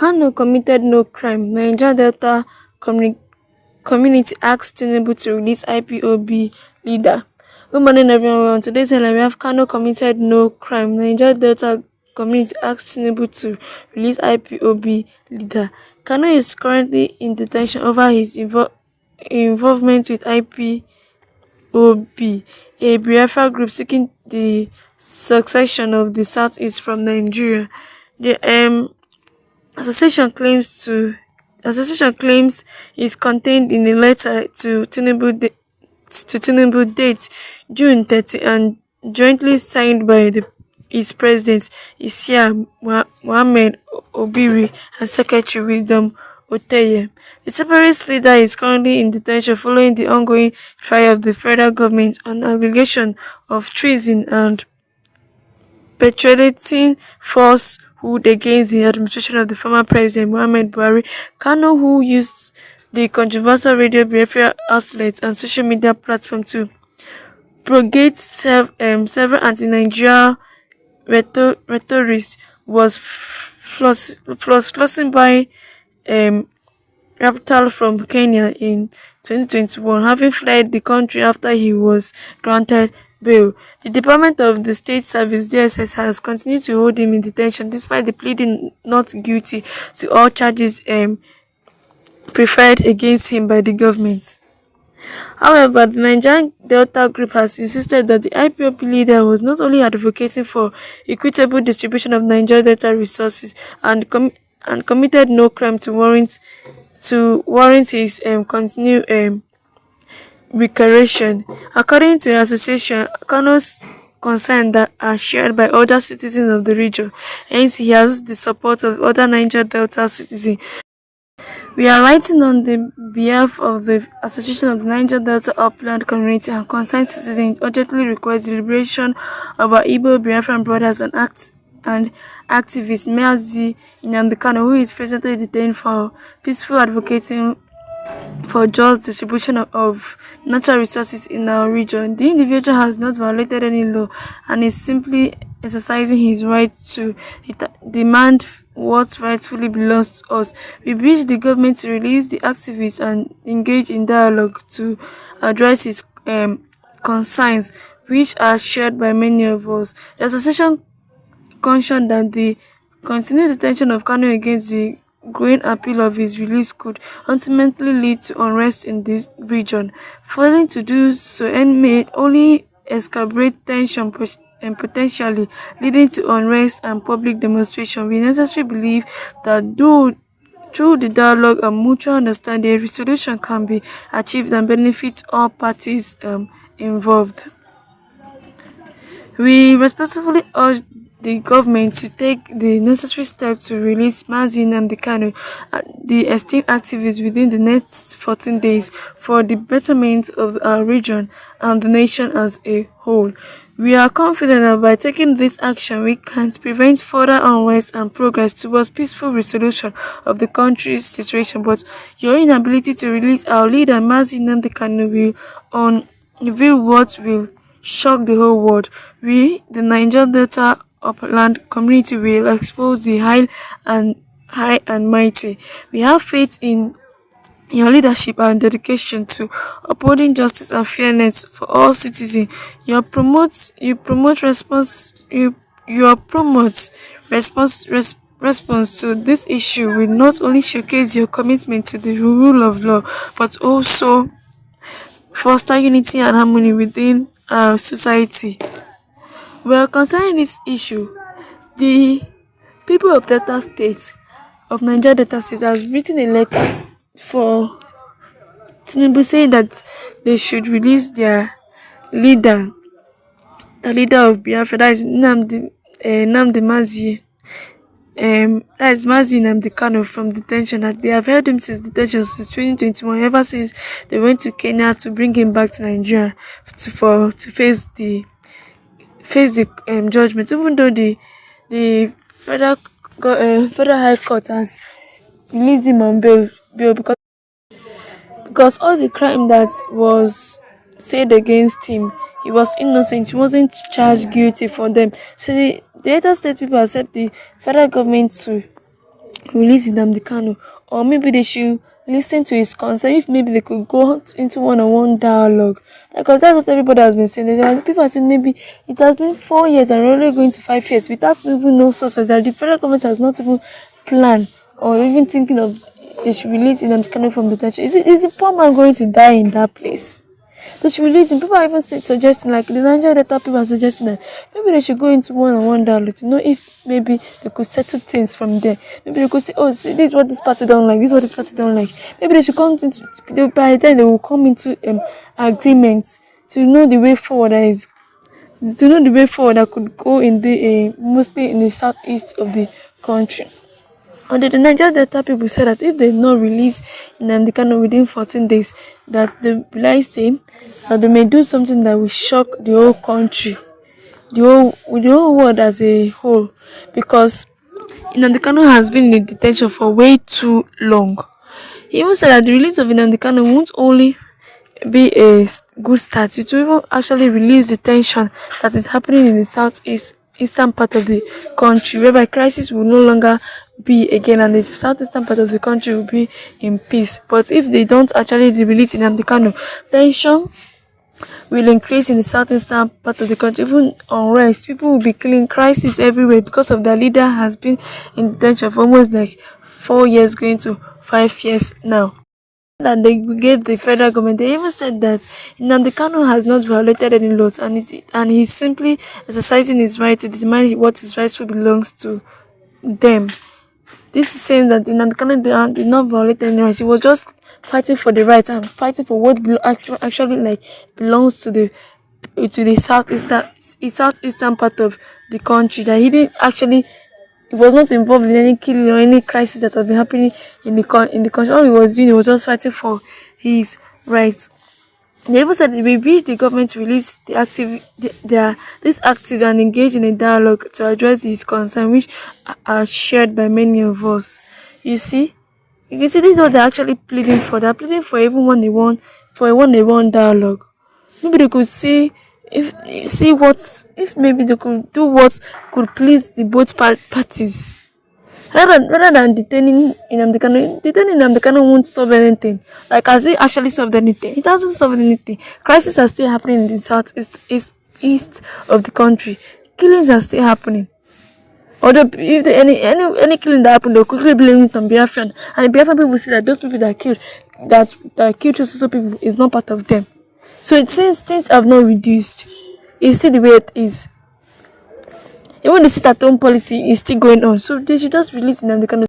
Kanu committed no crime. Niger Delta community asks Tinubu to release IPOB leader. Good morning, everyone. On today's headline, we have Kanu committed no crime. Niger Delta community asks Tinubu to release IPOB leader. Kanu is currently in detention over his involvement with IPOB, a Biafra group seeking the succession of the Southeast from Nigeria. The association claims is contained in a letter to Tinubu date June 30 and jointly signed by its president Isia Mohammed Obiri and Secretary Wisdom Oteye. The separatist leader is currently in detention following the ongoing trial of the federal government on allegation of treason and perpetrating falsehood against the administration of the former president Muhammad Buhari. Kanu, who used the controversial Radio Biafra outlets and social media platforms to propagate several anti-Nigeria rhetoric, was flossing by capital from Kenya in 2021, having fled the country after he was granted bail. The Department of the State Service (DSS) has continued to hold him in detention despite the pleading not guilty to all charges preferred against him by the government. However, the Niger Delta group has insisted that the IPOB leader was not only advocating for equitable distribution of Niger Delta resources and committed no crime to warrant his continued recreation. According to the association, Kanu's concerns that are shared by other citizens of the region, hence he has the support of other Niger Delta citizens. We are writing on the behalf of the Association of the Niger Delta Upland Community and concerned citizens urgently request the liberation of our Igbo Biafran brothers and activist Mazi Nnamdi Kanu, who is presently detained for peaceful advocating for just distribution of natural resources in our region. The individual has not violated any law and is simply exercising his right to demand what rightfully belongs to us. We wish the government to release the activist and engage in dialogue to address his concerns, which are shared by many of us. The association cautioned that the continued detention of Kanu against the growing appeal of his release could ultimately lead to unrest in this region. Failing to do so may only exacerbate tension and potentially leading to unrest and public demonstration. We necessarily believe that through the dialogue and mutual understanding, a resolution can be achieved and benefit all parties involved. We respectfully urge the government to take the necessary steps to release Mazi Nnamdi Kanu, the esteemed activist, within the next 14 days for the betterment of our region and the nation as a whole. We are confident that by taking this action, we can prevent further unrest and progress towards peaceful resolution of the country's situation. But your inability to release our leader, Mazi Nnamdi Kanu, will unveil what will shock the whole world. We, the Niger Delta Upland community, will expose the high and mighty. We have faith in your leadership and dedication to upholding justice and fairness for all citizens. Your response to this issue will not only showcase your commitment to the rule of law, but also foster unity and harmony within our society. Well, concerning this issue, the people of Niger Delta State, has written a letter for Tinubu saying that they should release their leader, the leader of Biafra, that is Mazi Nnamdi Kanu, from detention. That they have held him since detention since 2021, ever since they went to Kenya to bring him back to Nigeria to face the judgment, even though the federal high court has released him on bail because all the crime that was said against him, he was innocent. He wasn't charged guilty for them. So the Delta State people accept the federal government to release Nnamdi Kanu, or maybe they should listen to his concern. If maybe they could go into one-on-one dialogue, because that's what everybody has been saying. People are saying maybe it has been 4 years and we're only going to 5 years without even no sources, that the federal government has not even planned or even thinking of they should release Nnamdi Kanu from detention. Is the poor man going to die in that place? They should release him. People are even suggesting, like the Nigeria Delta people are suggesting, that maybe they should go into one-on-one dialogue to know if maybe they could settle things from there. Maybe they could say, oh, see, this is what this party don't like, this is what this party don't like. Maybe they should come into, by then they will come into agreements to know the way forward that could go in the mostly in the southeast of the country. And the Nigeria Delta people said that if they not release Nnamdi Kanu within 14 days, that they will say that they may do something that will shock the whole country, the whole world as a whole, because Nnamdi Kanu has been in detention for way too long. He even said that the release of Nnamdi Kanu won't only be a good start, it will even actually release the tension that is happening in the eastern part of the country, whereby crisis will no longer be again, and the southeastern part of the country will be in peace. But if they don't actually release Nnamdi Kanu, tension will increase in the southeastern part of the country, even unrest. People will be killing, crisis everywhere, because of their leader has been in detention for almost like 4 years going to 5 years now. That they gave the federal government, they even said that Nnamdi Kanu has not violated any laws, and he's simply exercising his right to determine what his rightful belongs to them. This is saying that Nnamdi Kanu did not violate any rights. He was just fighting for the right and fighting for what actually like belongs to the southeastern part of the country. That he didn't actually. He was not involved in any killing or any crisis that has been happening in the country. All he was doing, he was just fighting for his rights. They even said we wish the government to release this active and engage in a dialogue to address his concerns, which are shared by many of us. You see, this is what they're actually pleading for. They're pleading for even a one-on-one dialogue. Maybe they could if maybe they could do what could please the both parties, rather than detaining Nnamdi Kanu. Detaining Nnamdi Kanu won't solve anything. Like, has it actually solved anything? It hasn't solved anything. Crises are still happening in the east of the country. Killings are still happening. Although if any killing that happened, they'll quickly blame it on Biafran, and the Biafran people say that those people that killed those people is not part of them. So since things have not reduced, it's still the way it is. Even the sit-at-home policy is still going on. So they should just release Nnamdi Kanu.